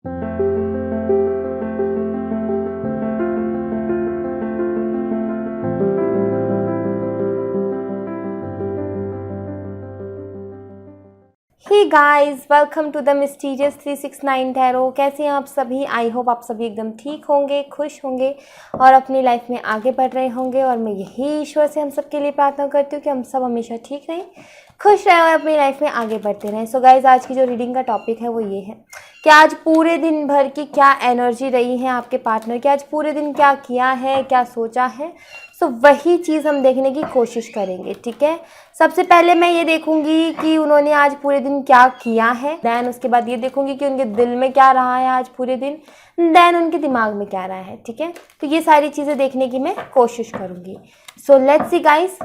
Hey guys, welcome to the mysterious 369 tarot. कैसे हैं आप सभी? आई होप आप सभी एकदम ठीक होंगे, खुश होंगे और अपनी लाइफ में आगे बढ़ रहे होंगे। और मैं यही ईश्वर से हम सब के लिए प्रार्थना करती हूँ कि हम सब हमेशा ठीक रहें, खुश रहें और अपनी लाइफ में आगे बढ़ते रहें। सो गाइस, आज की जो रीडिंग का टॉपिक है वो ये है कि आज पूरे दिन भर की क्या एनर्जी रही है आपके पार्टनर की, आज पूरे दिन क्या किया है, क्या सोचा है। सो वही चीज़ हम देखने की कोशिश करेंगे, ठीक है। सबसे पहले मैं ये देखूंगी कि उन्होंने आज पूरे दिन क्या किया है, देन उसके बाद ये देखूंगी कि उनके दिल में क्या रहा है आज पूरे दिन, देन उनके दिमाग में क्या रहा है, ठीक है। तो ये सारी चीज़ें देखने की मैं कोशिश करूंगी। सो लेट्स सी गाइस,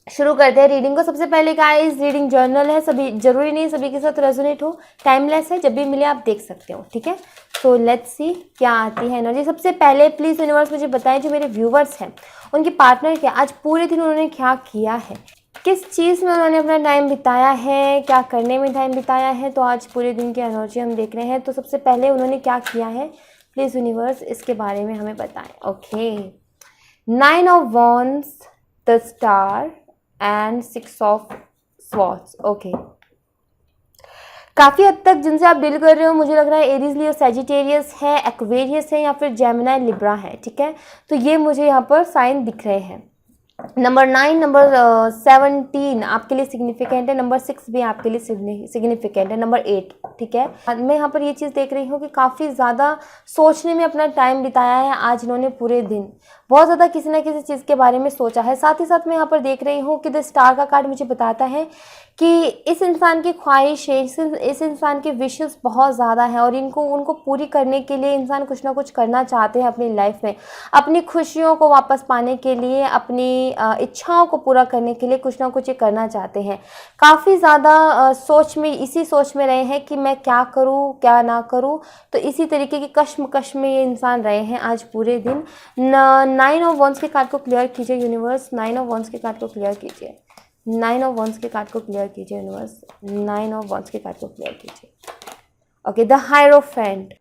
शुरू करते हैं रीडिंग को। सबसे पहले गाइस, रीडिंग जर्नल है, सभी जरूरी नहीं सभी के साथ रेजोनेट हो, टाइमलेस है, जब भी मिले आप देख सकते हो, ठीक है। सो लेट्स सी क्या आती है एनर्जी। सबसे पहले प्लीज़ यूनिवर्स मुझे बताएं, जो मेरे व्यूवर्स हैं उनके पार्टनर के आज पूरे दिन उन्होंने क्या किया है, किस चीज़ में उन्होंने अपना टाइम बिताया है, क्या करने में टाइम बिताया है। तो आज पूरे दिन की एनर्जी हम देख रहे हैं। तो सबसे पहले उन्होंने क्या किया है, प्लीज़ यूनिवर्स इसके बारे में हमें बताएं। Okay, 9 of wands, the star and 6 of swords. Okay, काफ़ी हद तक जिनसे आप डील कर रहे हो मुझे लग रहा है एरीज, लियो, सैजिटेरियस है, एक्वेरियस है या फिर जेमिनी, लिब्रा है, ठीक है। तो ये मुझे यहाँ पर साइन दिख रहे हैं। नंबर 9, नंबर 17 आपके लिए सिग्निफिकेंट है, नंबर 6 भी आपके लिए सिग्निफिकेंट है, नंबर 8, ठीक है। मैं यहाँ पर ये चीज़ देख रही हूँ कि काफ़ी ज़्यादा सोचने में अपना टाइम बिताया है आज इन्होंने पूरे दिन, बहुत ज़्यादा किसी ना किसी चीज़ के बारे में सोचा है। साथ ही साथ मैं यहाँ पर देख रही हूँ कि द स्टार का कार्ड मुझे बताता है कि इस इंसान की ख्वाहिशें, इस इंसान के विशेस बहुत ज़्यादा हैं और उनको पूरी करने के लिए इंसान कुछ ना कुछ करना चाहते हैं अपनी लाइफ में, अपनी खुशियों को वापस पाने के लिए, अपनी इच्छाओं को पूरा करने के लिए कुछ ना कुछ ये करना चाहते हैं। काफ़ी ज़्यादा सोच में, इसी सोच में रहे हैं कि मैं क्या करूँ क्या ना करूँ। तो इसी तरीके की कश्मकश में ये इंसान रहे हैं आज पूरे दिन। 9 ऑफ वॉन्ड्स के कार्ड को क्लियर कीजिए यूनिवर्स, 9 ऑफ वॉन्ड्स के कार्ड को क्लियर कीजिए, 9 ऑफ वॉन्ड्स के कार्ड को क्लियर कीजिए यूनिवर्स, 9 ऑफ वॉन्ड्स के कार्ड को क्लियर कीजिए। Okay, the hierophant.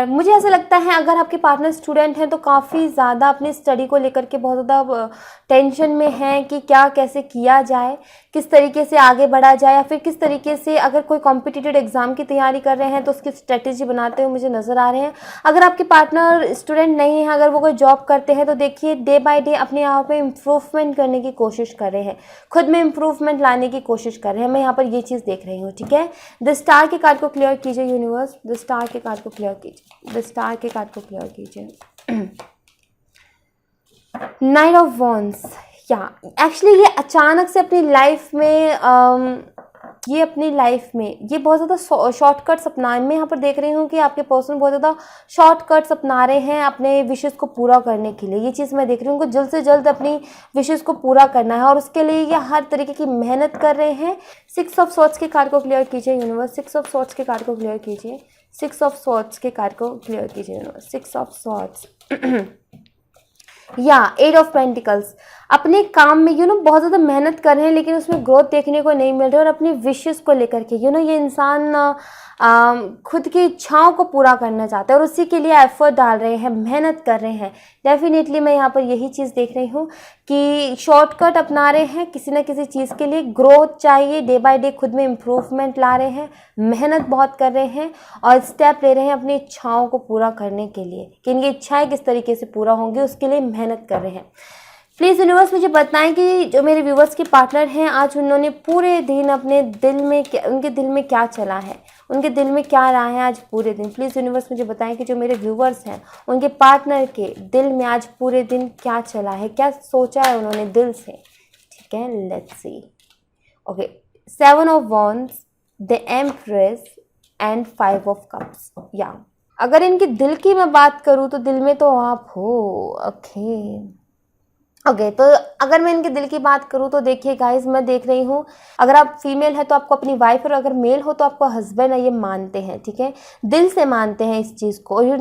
मुझे ऐसा लगता है अगर आपके पार्टनर स्टूडेंट हैं तो काफ़ी ज़्यादा अपनी स्टडी को लेकर के बहुत ज़्यादा टेंशन में हैं कि क्या कैसे किया जाए, किस तरीके से आगे बढ़ा जाए, या फिर किस तरीके से अगर कोई कॉम्पिटिटिव एग्जाम की तैयारी कर रहे हैं तो उसकी स्ट्रेटेजी बनाते हुए मुझे नज़र आ रहे हैं। अगर आपके पार्टनर स्टूडेंट नहीं है, अगर वो कोई जॉब करते हैं तो देखिए डे बाय डे अपने आप में इम्प्रूवमेंट करने की कोशिश कर रहे हैं, खुद में इम्प्रूवमेंट लाने की कोशिश कर रहे हैं। मैं यहाँ पर ये चीज़ देख रही हूँ, ठीक है। द स्टार के कार्ड को क्लियर कीजिए यूनिवर्स, द स्टार के कार्ड को क्लियर कीजिए, द स्टार के कार्ड को क्लियर कीजिए। 9 ऑफ वॉन्ड्स, या एक्चुअली ये अचानक से अपनी लाइफ में ये अपनी लाइफ में ये बहुत ज़्यादा शॉर्टकट्स अपना, मैं यहाँ पर देख रही हूँ कि आपके पर्सन बहुत ज़्यादा शॉर्टकट्स अपना रहे हैं अपने विशेस को पूरा करने के लिए। ये चीज़ मैं देख रही हूँ कि जल्द से जल्द अपनी विशेस को पूरा करना है और उसके लिए ये हर तरीके की मेहनत कर रहे हैं। 6 ऑफ स्वॉर्ड्स के कार्ड को क्लियर कीजिए यूनिवर्स, 6 ऑफ स्वॉर्ड्स के कार्ड को क्लियर कीजिए, 6 ऑफ स्वॉर्ड्स के कार्ड को क्लियर कीजिए यूनिवर्स, 6 ऑफ स्वॉर्ड्स। या 8 ऑफ पेंटिकल्स, अपने काम में बहुत ज़्यादा मेहनत कर रहे हैं लेकिन उसमें ग्रोथ देखने को नहीं मिल रही, और अपनी विशेस को लेकर के ये इंसान खुद की इच्छाओं को पूरा करना चाहते हैं और उसी के लिए एफर्ट डाल रहे हैं, मेहनत कर रहे हैं। डेफिनेटली मैं यहाँ पर यही चीज़ देख रही हूँ कि शॉर्टकट अपना रहे हैं किसी न किसी चीज़ के लिए, ग्रोथ चाहिए, डे बाय डे खुद में इम्प्रूवमेंट ला रहे हैं, मेहनत बहुत कर रहे हैं और स्टेप ले रहे हैं अपनी इच्छाओं को पूरा करने के लिए कि इनकी इच्छाएं किस तरीके से पूरा होंगी उसके लिए मेहनत कर रहे हैं। प्लीज़ यूनिवर्स मुझे बताएं कि जो मेरे व्यूवर्स के पार्टनर हैं आज उन्होंने पूरे दिन अपने दिल में उनके दिल में क्या चला है, उनके दिल में क्या रहा है आज पूरे दिन। प्लीज़ यूनिवर्स मुझे बताएं कि जो मेरे व्यूवर्स हैं उनके पार्टनर के दिल में आज पूरे दिन क्या चला है, क्या सोचा है उन्होंने दिल से, ठीक है। Let's see. Okay, 7 of wands, the empress and 5 of cups. या अगर इनके दिल की मैं बात करूँ तो दिल में तो आप हो। ओके, तो अगर मैं इनके दिल की बात करूँ तो देखिए गाइज, मैं देख रही हूँ अगर आप फीमेल है तो आपको अपनी वाइफ, और अगर मेल हो तो आपको हस्बैंड है, ये मानते हैं, ठीक है, दिल से मानते हैं इस चीज़ को। ये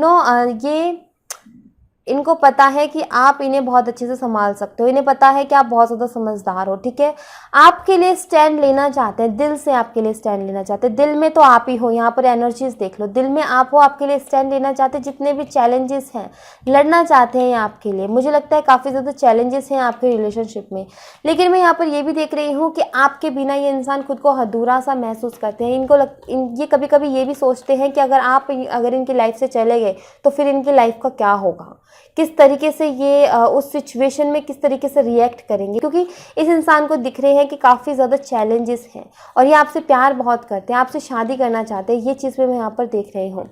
इनको पता है कि आप इन्हें बहुत अच्छे से संभाल सकते हो, इन्हें पता है कि आप बहुत ज़्यादा समझदार हो, ठीक है। आपके लिए स्टैंड लेना चाहते हैं, दिल से आपके लिए स्टैंड लेना चाहते हैं। दिल में तो आप ही हो, यहाँ पर एनर्जीज देख लो, दिल में आप हो, आपके लिए स्टैंड लेना चाहते हैं। जितने भी चैलेंजेस हैं लड़ना चाहते हैं आपके लिए। मुझे लगता है काफ़ी ज़्यादा चैलेंजेस हैं आपके रिलेशनशिप में, लेकिन मैं यहाँ पर ये भी देख रही हूँ कि आपके बिना ये इंसान खुद को अधूरा सा महसूस करते हैं। ये कभी कभी ये भी सोचते हैं कि अगर इनकी लाइफ से चले गए तो फिर इनकी लाइफ का क्या होगा, किस तरीके से ये उस सिचुएशन में किस तरीके से रिएक्ट करेंगे, क्योंकि इस इंसान को दिख रहे हैं कि काफ़ी ज़्यादा चैलेंजेस हैं और ये आपसे प्यार बहुत करते हैं, आपसे शादी करना चाहते हैं। ये चीज़ भी मैं यहाँ पर देख रही हूँ।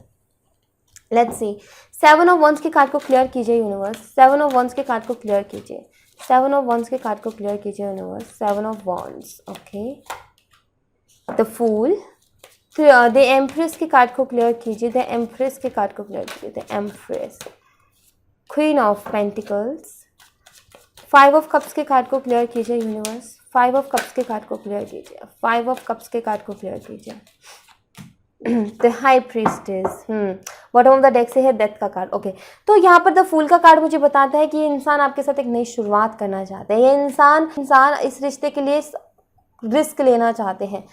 लेट्स सी, 7 ऑफ वंस के कार्ड को क्लियर कीजिए यूनिवर्स, 7 ऑफ वंस के कार्ड को क्लियर कीजिए, 7 ऑफ वंस के कार्ड को क्लियर कीजिए universe, 7 of wands, okay. The fool, the empress के कार्ड को क्लियर कीजिए, द एम्प्रेस के कार्ड को क्लियर कीजिए, the empress, queen of pentacles, 5 of cups के कार्ड को क्लियर कीजिए यूनिवर्स, 5 ऑफ कप्स के कार्ड को क्लियर कीजिए, 5 ऑफ कप्स के कार्ड को क्लियर कीजिए। The high priestess, bottom of the deck से है डेथ का कार्ड, ओके। तो यहाँ पर द फूल का कार्ड मुझे बताता है कि ये इंसान आपके साथ एक नई शुरुआत करना चाहते हैं। ये इंसान इस रिश्ते के लिए रिस्क लेना चाहते हैं,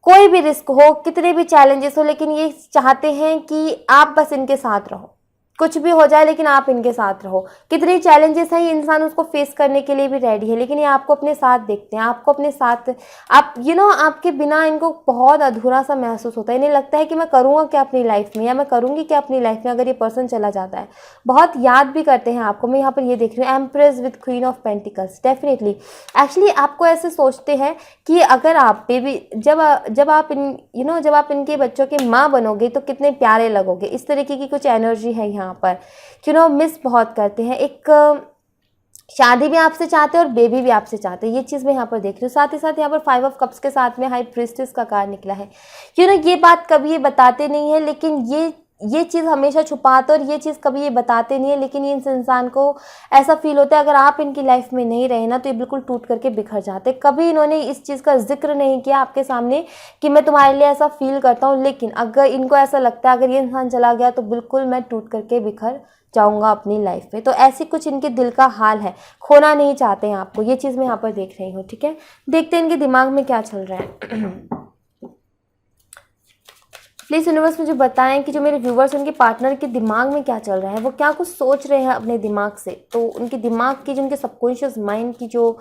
कोई भी रिस्क हो, कितने भी चैलेंजेस हो, लेकिन ये चाहते हैं कि आप बस इनके साथ रहो, कुछ भी हो जाए लेकिन आप इनके साथ रहो। कितने चैलेंजेस हैं, ये इंसान उसको फेस करने के लिए भी रेडी है, लेकिन ये आपको अपने साथ देखते हैं, आपको अपने साथ, आप आपके बिना इनको बहुत अधूरा सा महसूस होता है। इन्हें लगता है कि मैं करूँगा क्या अपनी लाइफ में, या मैं करूँगी क्या अपनी लाइफ में अगर ये पर्सन चला जाता है। बहुत याद भी करते हैं आपको। मैं यहाँ पर ये देख रही हूँ, empress with queen of pentacles, definitely actually आपको ऐसे सोचते हैं कि अगर आप बेबी जब आप इनके बच्चों की माँ बनोगे तो कितने प्यारे लगोगे, इस तरीके की कुछ एनर्जी है यहाँ पर। मिस बहुत करते हैं, एक शादी भी आपसे चाहते हैं और बेबी भी आपसे चाहते हैं। ये चीज़ मैं यहाँ पर देख रही हूँ। साथ ही साथ यहाँ पर 5 ऑफ कप्स के साथ में हाई प्रीस्टेस का कार्ड निकला है। ये बात कभी ये बताते नहीं है, लेकिन ये चीज़ हमेशा छुपाते, और ये चीज़ कभी ये बताते नहीं है, लेकिन ये इस इंसान को ऐसा फील होता है अगर आप इनकी लाइफ में नहीं रहे ना तो ये बिल्कुल टूट करके बिखर जाते। कभी इन्होंने इस चीज़ का जिक्र नहीं किया आपके सामने कि मैं तुम्हारे लिए ऐसा फील करता हूँ, लेकिन अगर इनको ऐसा लगता है अगर ये इंसान चला गया तो बिल्कुल मैं टूट करके बिखर जाऊंगा अपनी लाइफ में। तो ऐसी कुछ इनके दिल का हाल है, खोना नहीं चाहते हैं आपको। ये चीज़ मैं यहाँ पर देख रही हूँ, ठीक है। देखते हैं इनके दिमाग में क्या चल रहा है। प्लीज़ यूनिवर्स मुझे बताएं कि जो मेरे व्यूवर्स उनके पार्टनर के दिमाग में क्या चल रहा है, वो क्या कुछ सोच रहे हैं अपने दिमाग से। तो उनके दिमाग की, जो उनके सबकॉन्शियस माइंड की जो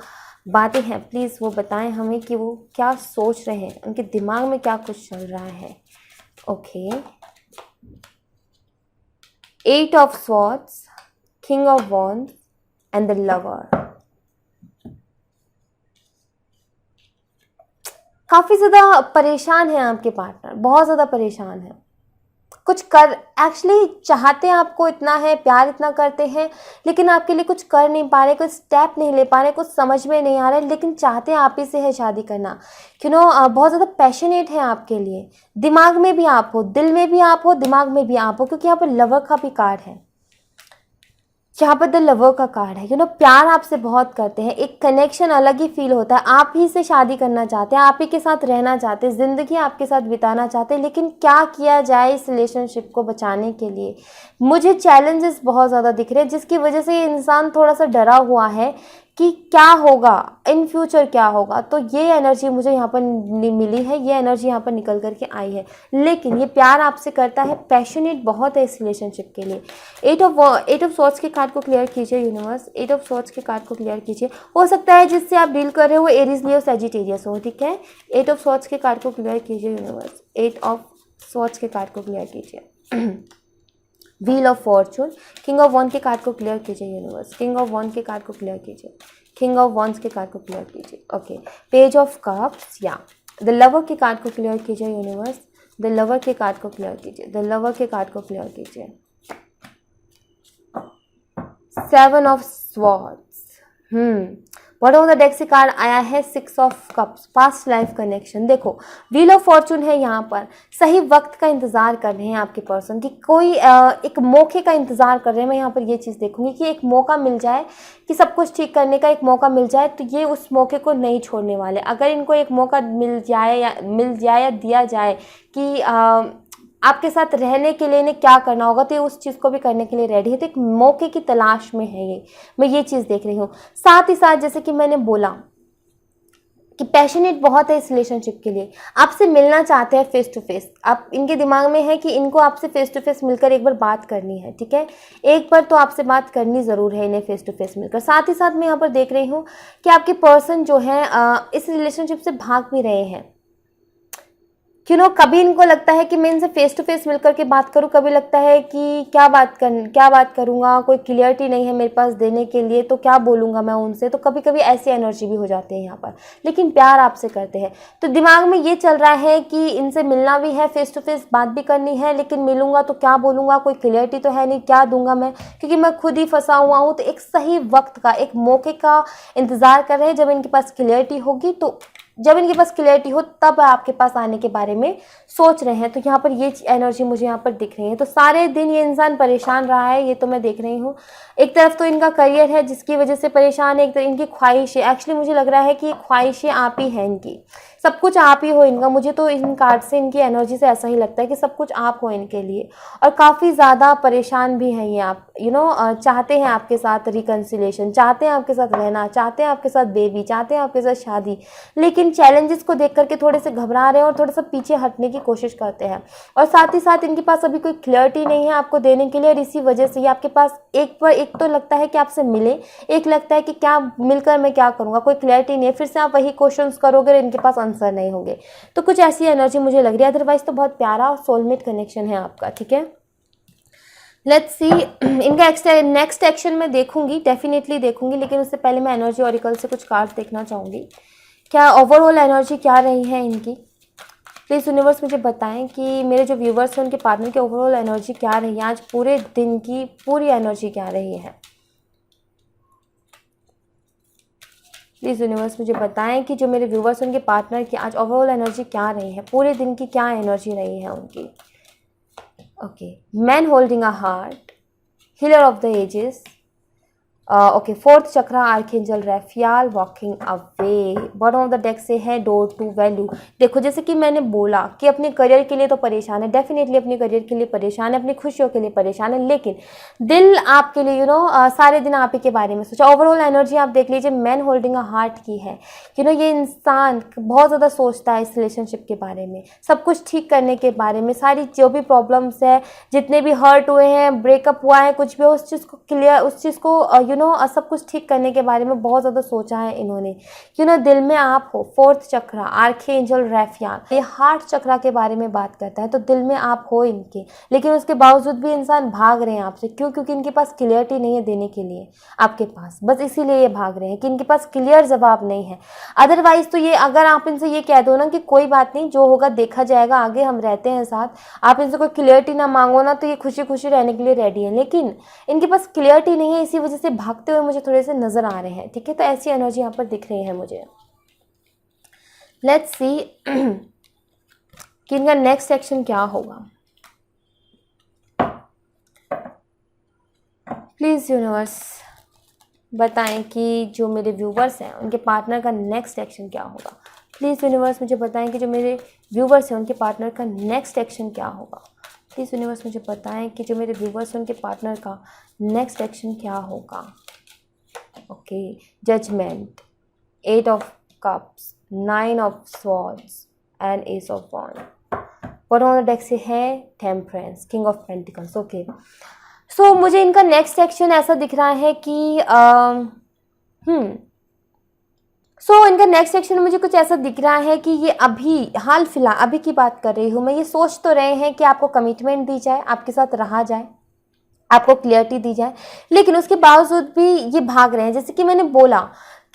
बातें हैं, प्लीज़ वो बताएं हमें कि वो क्या सोच रहे हैं, उनके दिमाग में क्या कुछ चल रहा है। Okay, 8 of swords, king of wands and the lover. काफ़ी ज़्यादा परेशान है आपके पार्टनर, बहुत ज़्यादा परेशान है। कुछ कर एक्चुअली चाहते हैं आपको, इतना है, प्यार इतना करते हैं, लेकिन आपके लिए कुछ कर नहीं पा रहे, कोई स्टेप नहीं ले पा रहे, कुछ समझ में नहीं आ रहा है, लेकिन चाहते हैं आप ही से है शादी करना। बहुत ज़्यादा पैशनेट है आपके लिए। दिमाग में भी आप हो, दिल में भी आप हो, दिमाग में भी आप हो, क्योंकि यहाँ पर लवर का भी कार्ड है, यहाँ पर द लवर का कार्ड है। प्यार आपसे बहुत करते हैं, एक कनेक्शन अलग ही फील होता है। आप ही से शादी करना चाहते हैं, आप ही के साथ रहना चाहते हैं, ज़िंदगी आपके साथ बिताना चाहते हैं, लेकिन क्या किया जाए इस रिलेशनशिप को बचाने के लिए। मुझे चैलेंजेस बहुत ज़्यादा दिख रहे हैं, जिसकी वजह से ये इंसान थोड़ा सा डरा हुआ है कि क्या होगा इन फ्यूचर, क्या होगा। तो ये एनर्जी मुझे यहाँ पर मिली है, ये एनर्जी यहाँ पर निकल करके आई है, लेकिन ये प्यार आपसे करता है, पैशनेट बहुत है इस रिलेशनशिप के लिए। 8 ऑफ स्वॉर्ड्स के कार्ड को क्लियर कीजिए यूनिवर्स, 8 ऑफ स्वॉर्ड्स के कार्ड को क्लियर कीजिए। हो सकता है जिससे आप डील कर रहे हो वो एरीज, लियो, सजिटेरियस हो, ठीक है। 8 ऑफ स्वॉर्ड्स के कार्ड को क्लियर कीजिए यूनिवर्स, 8 ऑफ स्वॉर्ड्स के कार्ड को क्लियर कीजिए। Wheel of fortune, king of wand के कार्ड को क्लियर कीजिए यूनिवर्स, किंग ऑफ वॉन्ड के कार्ड को क्लियर कीजिए, किंग ऑफ वॉन्ड्स के कार्ड को क्लियर कीजिए। ओके, पेज ऑफ कप्स, या द लवर के कार्ड को क्लियर कीजिए यूनिवर्स, द लवर के कार्ड को क्लियर कीजिए, द लवर के कार्ड को क्लियर कीजिए। 7 of swords, bottom of the deck से कार्ड आया है 6 of cups, past life connection. देखो, व्हील ऑफ फॉर्चून है यहाँ पर, सही वक्त का इंतज़ार कर रहे हैं आपके पर्सन की, कोई एक मौके का इंतज़ार कर रहे हैं। मैं यहाँ पर ये चीज़ देखूंगी कि एक मौका मिल जाए, कि सब कुछ ठीक करने का एक मौका मिल जाए, तो ये उस मौके को नहीं छोड़ने वाले। अगर इनको एक मौका मिल जाए या दिया जाए कि आपके साथ रहने के लिए इन्हें क्या करना होगा, तो ये उस चीज़ को भी करने के लिए रेडी है। तो एक मौके की तलाश में है ये, मैं ये चीज़ देख रही हूँ। साथ ही साथ जैसे कि मैंने बोला कि पैशनेट बहुत है इस रिलेशनशिप के लिए, आपसे मिलना चाहते हैं फेस टू फेस। आप इनके दिमाग में है कि इनको आपसे फेस टू फेस मिलकर एक बार बात करनी है, ठीक है, एक बार तो आपसे बात करनी ज़रूर है इन्हें फेस टू फेस मिलकर। साथ ही साथ मैं यहाँ पर देख रही हूँ कि आपके पर्सन जो है इस रिलेशनशिप से भाग भी रहे हैं। कभी इनको लगता है कि मैं इनसे फेस टू फेस मिलकर के बात करूं, कभी लगता है कि क्या बात करूंगा, कोई क्लियरिटी नहीं है मेरे पास देने के लिए, तो क्या बोलूंगा मैं उनसे। तो कभी कभी ऐसी एनर्जी भी हो जाती है यहाँ पर, लेकिन प्यार आपसे करते हैं। तो दिमाग में ये चल रहा है कि इनसे मिलना भी है, फेस टू फेस बात भी करनी है, लेकिन मिलूंगा तो क्या बोलूंगा, कोई क्लियरिटी तो है नहीं, क्या दूंगा मैं, क्योंकि मैं खुद ही फंसा हुआ हूँ। तो एक सही वक्त का, एक मौके का इंतजार कर रहे हैं, जब इनके पास क्लियरिटी होगी, तो जब इनके पास क्लियरिटी हो तब आपके पास आने के बारे में सोच रहे हैं। तो यहाँ पर ये एनर्जी मुझे यहाँ पर दिख रही है। तो सारे दिन ये इंसान परेशान रहा है, ये तो मैं देख रही हूँ। एक तरफ तो इनका करियर है जिसकी वजह से परेशान है, एक तरफ इनकी ख्वाहिशें। एक्चुअली मुझे लग रहा है कि ख्वाहिशें आप ही हैं इनकी, सब कुछ आप ही हो इनका। मुझे तो इन कार्ड से, इनकी एनर्जी से ऐसा ही लगता है कि सब कुछ आप हो इनके लिए, और काफ़ी ज़्यादा परेशान भी हैं ये। आप चाहते हैं आपके साथ रिकन्सिलेशन, चाहते हैं आपके साथ रहना, चाहते हैं आपके साथ बेबी, चाहते हैं आपके साथ शादी, लेकिन चैलेंजेस को देख करके थोड़े से घबरा रहे हैं और थोड़ा सा पीछे हटने की कोशिश करते हैं। और साथ ही साथ इनके पास अभी कोई क्लियरिटी नहीं है आपको देने के लिए, और इसी वजह से ये आपके पास एक तो लगता है कि आपसे मिले, एक लगता है कि क्या मिलकर मैं क्या करूँगा, कोई क्लियरिटी नहीं है। फिर से आप वही क्वेश्चंस करोगे और इनके पास आंसर नहीं होंगे। तो कुछ ऐसी एनर्जी मुझे लग रही है। अदरवाइज तो बहुत प्यारा और सोलमेट कनेक्शन है आपका, ठीक है। लेट्स सी इनका नेक्स्ट एक्शन मैं देखूंगी, डेफिनेटली देखूंगी, लेकिन उससे पहले मैं एनर्जी ऑरिकल से कुछ कार्ड्स देखना चाहूँगी। क्या ओवरऑल एनर्जी क्या रही है इनकी, प्लीज़ यूनिवर्स मुझे बताएं कि मेरे जो व्यूवर्स हैं उनके पार्टनर की ओवरऑल एनर्जी क्या रही है, आज पूरे दिन की पूरी एनर्जी क्या रही है। प्लीज़ यूनिवर्स मुझे बताएं कि जो मेरे व्यूवर्स हैं उनके पार्टनर की आज ओवरऑल एनर्जी क्या रही है, पूरे दिन की क्या एनर्जी रही है उनकी। Okay, man holding a heart, healer of the ages, okay, fourth chakra archangel Raphael, walking away. Bottom of the deck से है डोर टू वैल्यू। देखो, जैसे कि मैंने बोला कि अपने करियर के लिए तो परेशान है, डेफिनेटली अपने करियर के लिए परेशान है, अपनी खुशियों के लिए परेशान है, लेकिन दिल आपके लिए सारे दिन आप ही के बारे में सोचा। ओवरऑल एनर्जी आप देख लीजिए, मैन होल्डिंग अ हार्ट की है। ये इंसान बहुत ज़्यादा सोचता है इस रिलेशनशिप के बारे में, सब कुछ ठीक करने के बारे में, सारी जो भी प्रॉब्लम्स है, जितने भी हर्ट हुए हैं, ब्रेकअप हुआ है, कुछ भी, उस चीज़ को क्लियर, उस चीज़ को सब कुछ ठीक करने के बारे में बहुत ज़्यादा सोचा है इन्होंने। दिल में आप हो। फोर्थ चक्रा आर्कएंजल रैफियाल, ये हार्ट चक्रा के बारे में बात करता है। तो दिल में आप हो इनके, लेकिन उसके बावजूद भी इंसान भाग रहे हैं आपसे। क्यों? क्योंकि इनके पास क्लियरिटी नहीं है देने के लिए आपके पास, बस इसीलिए ये भाग रहे हैं कि इनके पास क्लियर जवाब नहीं है। अदरवाइज तो ये, अगर आप इनसे ये कह दो ना कि कोई बात नहीं, जो होगा देखा जाएगा, आगे हम रहते हैं साथ, आप इनसे कोई क्लियरिटी ना मांगो ना, तो ये खुशी खुशी रहने के लिए रेडी है। लेकिन इनके पास क्लियरिटी नहीं है, इसी वजह से भागते हुए मुझे थोड़े से नजर आ रहे हैं, ठीक है। तो ऐसी एनर्जी यहाँ पर दिख रही है मुझे। लेट्स सी कि इनका नेक्स्ट एक्शन क्या होगा। प्लीज यूनिवर्स बताएं कि जो मेरे व्यूवर्स हैं उनके पार्टनर का नेक्स्ट एक्शन क्या होगा। प्लीज़ यूनिवर्स मुझे बताएं कि जो मेरे व्यूवर्स हैं उनके पार्टनर का नेक्स्ट एक्शन क्या होगा। प्लीज़ यूनिवर्स मुझे बताएं कि जो मेरे व्यूवर्स हैं उनके पार्टनर का नेक्स्ट एक्शन क्या होगा। Okay, judgement, 8 of cups, 9 of swords and ace of wand. Bottom of the deck से है temperance, king of pentacles. Okay, so मुझे इनका नेक्स्ट एक्शन ऐसा दिख रहा है कि इनका नेक्स्ट एक्शन मुझे कुछ ऐसा दिख रहा है कि ये अभी हाल फिलहाल, अभी की बात कर रही हूँ मैं, ये सोच तो रहे हैं कि आपको कमिटमेंट दी जाए, आपके साथ रहा जाए, आपको क्लियरिटी दी जाए, लेकिन उसके बावजूद भी ये भाग रहे हैं। जैसे कि मैंने बोला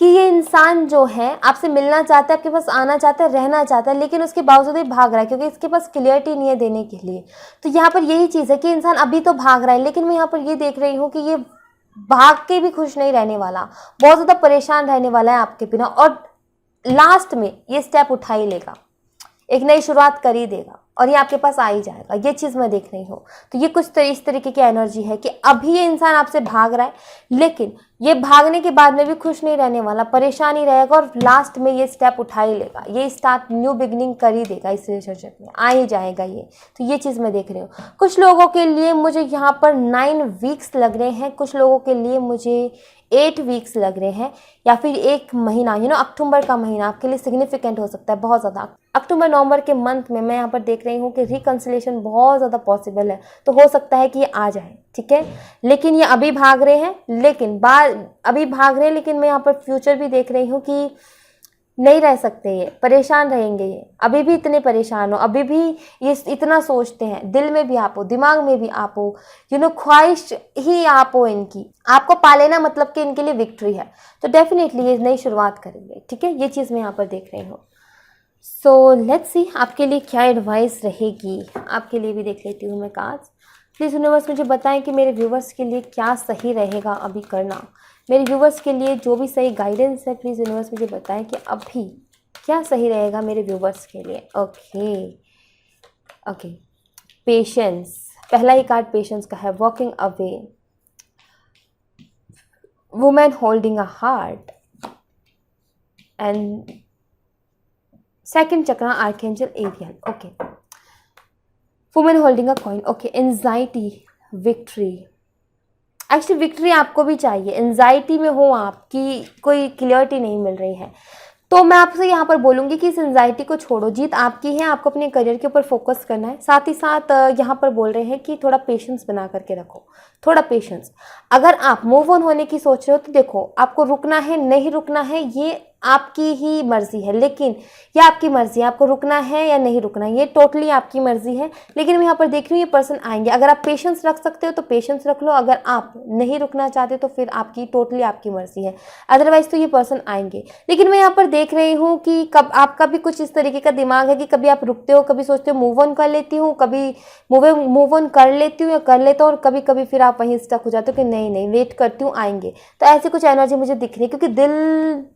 कि ये इंसान जो है आपसे मिलना चाहता है, आपके पास आना चाहता है, रहना चाहता है, लेकिन उसके बावजूद ही भाग रहा है क्योंकि इसके पास क्लियरिटी नहीं है देने के लिए। तो यहाँ पर यही चीज़ है कि इंसान अभी तो भाग रहा है, लेकिन मैं यहाँ पर ये देख रही हूँ कि ये भाग के भी खुश नहीं रहने वाला, बहुत ज़्यादा परेशान रहने वाला है आपके बिना, और लास्ट में ये स्टेप उठा ही लेगा, एक नई शुरुआत कर ही देगा। और ये आपके पास आ ही जाएगा, ये चीज़ मैं देख रही हूँ। तो ये कुछ इस तरीके की एनर्जी है कि अभी ये इंसान आपसे भाग रहा है, लेकिन ये भागने के बाद में भी खुश नहीं रहने वाला, परेशान ही रहेगा और लास्ट में ये स्टेप उठा ही लेगा, ये स्टार्ट न्यू बिगनिंग कर ही देगा, इस रिलेशनशिप में आ ही जाएगा ये। तो ये चीज़ मैं देख रही हूँ। कुछ लोगों के लिए मुझे यहाँ पर 9 वीक्स लग रहे हैं, कुछ लोगों के लिए मुझे 8 वीक्स लग रहे हैं, या फिर 1 महीना, अक्टूबर का महीना आपके लिए सिग्निफिकेंट हो सकता है बहुत ज़्यादा। अक्टूबर नवंबर के मंथ में मैं यहाँ पर देख रही हूँ कि रिकन्सिलेशन बहुत ज़्यादा पॉसिबल है, तो हो सकता है कि ये आ जाए, ठीक है। लेकिन ये अभी भाग रहे हैं, लेकिन मैं यहाँ पर फ्यूचर भी देख रही हूँ कि नहीं रह सकते, ये परेशान रहेंगे, ये अभी भी इतने परेशान हो, अभी भी ये इतना सोचते हैं, दिल में भी आप हो, दिमाग में भी आप हो, ख्वाहिश ही आप हो इनकी, आपको पा लेना मतलब कि इनके लिए विक्ट्री है। तो डेफिनेटली ये नई शुरुआत करेंगे, ठीक है। ये चीज़ मैं यहाँ पर देख रही हूँ। सो लेट्स सी आपके लिए क्या एडवाइस रहेगी, आपके लिए भी देख लेती हूँ मैं कार्ड्स। प्लीज़ यूनिवर्स मुझे बताएं कि मेरे व्यूवर्स के लिए क्या सही रहेगा अभी करना, मेरे व्यूवर्स के लिए जो भी सही गाइडेंस है, प्लीज़ यूनिवर्स मुझे बताएं कि अभी क्या सही रहेगा मेरे व्यूवर्स के लिए। ओके, पेशेंस, पहला ही कार्ड पेशेंस का है, walking away, women holding a heart, and second chakra archangel Ariel. Okay, women holding a coin, okay, anxiety, victory. Actually victory आपको भी चाहिए, एंजाइटी में हो आपकी, कोई क्लियरिटी नहीं मिल रही है, तो मैं आपसे यहाँ पर बोलूँगी कि इस एंजाइटी को छोड़ो, जीत आपकी है, आपको अपने करियर के ऊपर फोकस करना है। साथ ही साथ यहाँ पर बोल रहे हैं कि थोड़ा पेशेंस बना करके रखो, थोड़ा पेशेंस। अगर आप मूव ऑन होने की सोच रहे हो तो देखो, आपको रुकना है नहीं रुकना है ये आपकी ही मर्जी है, लेकिन ये आपकी मर्जी है, आपको रुकना है या नहीं रुकना है, ये टोटली आपकी मर्जी है। लेकिन मैं यहाँ पर देख रही हूँ ये पर्सन आएंगे, अगर आप पेशेंस रख सकते हो तो पेशेंस रख लो, अगर आप नहीं रुकना चाहते तो फिर आपकी टोटली आपकी मर्जी है, अदरवाइज तो ये पर्सन आएंगे। लेकिन मैं यहाँ पर देख रही हूँ कि कब आपका भी कुछ इस तरीके का दिमाग है कि कभी आप रुकते हो, कभी सोचते हो मूव ऑन कर लेती हूँ, कभी मूव ऑन कर लेती हूँ या कर लेता हूँ, और कभी कभी फिर आप वहीं स्टक हो जाते हो कि नहीं वेट करती हूँ आएंगे। तो ऐसी कुछ एनर्जी मुझे दिख रही है, क्योंकि दिल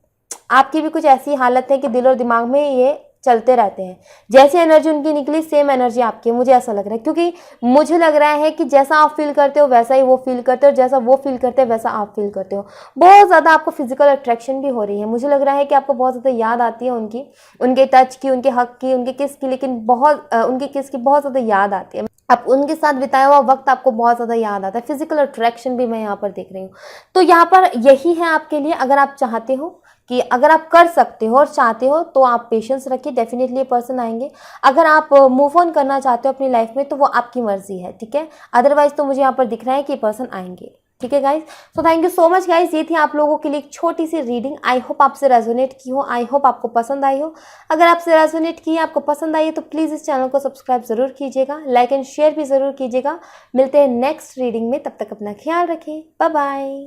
आपकी भी कुछ ऐसी हालत है कि दिल और दिमाग में ये चलते रहते हैं। जैसी एनर्जी उनकी निकली सेम एनर्जी आपकी है, मुझे ऐसा लग रहा है, क्योंकि मुझे लग रहा है कि जैसा आप फील करते हो वैसा ही वो फील करते हो, और जैसा वो फील करते हैं वैसा आप फील करते हो। बहुत ज़्यादा आपको फिजिकल अट्रैक्शन भी हो रही है, मुझे लग रहा है कि आपको बहुत ज़्यादा याद आती है उनकी, उनके टच की, उनके हक की, उनके किस की, लेकिन उनके किस की बहुत ज़्यादा याद आती है। आप उनके साथ बिताया हुआ वक्त आपको बहुत ज़्यादा याद आता है, फिजिकल अट्रैक्शन भी मैं यहाँ पर देख रही हूँ। तो यहाँ पर यही है आपके लिए, अगर आप चाहते हो कि अगर आप कर सकते हो और चाहते हो तो आप पेशेंस रखिए, डेफिनेटली ये पर्सन आएंगे। अगर आप मूव ऑन करना चाहते हो अपनी लाइफ में तो वो आपकी मर्जी है, ठीक है। अदरवाइज तो मुझे यहाँ पर दिख रहा है कि ये पर्सन आएंगे, ठीक है guys. So thank you so much guys, ये थी आप लोगों के लिए एक छोटी सी रीडिंग। आई होप आपसे रेजोनेट की हो, आई होप आपको पसंद आई हो। अगर आपसे रेजोनेट की है, आपको पसंद आई है, तो प्लीज़ इस चैनल को सब्सक्राइब जरूर कीजिएगा, लाइक एंड शेयर भी जरूर कीजिएगा। मिलते हैं नेक्स्ट रीडिंग में, तब तक अपना ख्याल रखें, बाय बाय।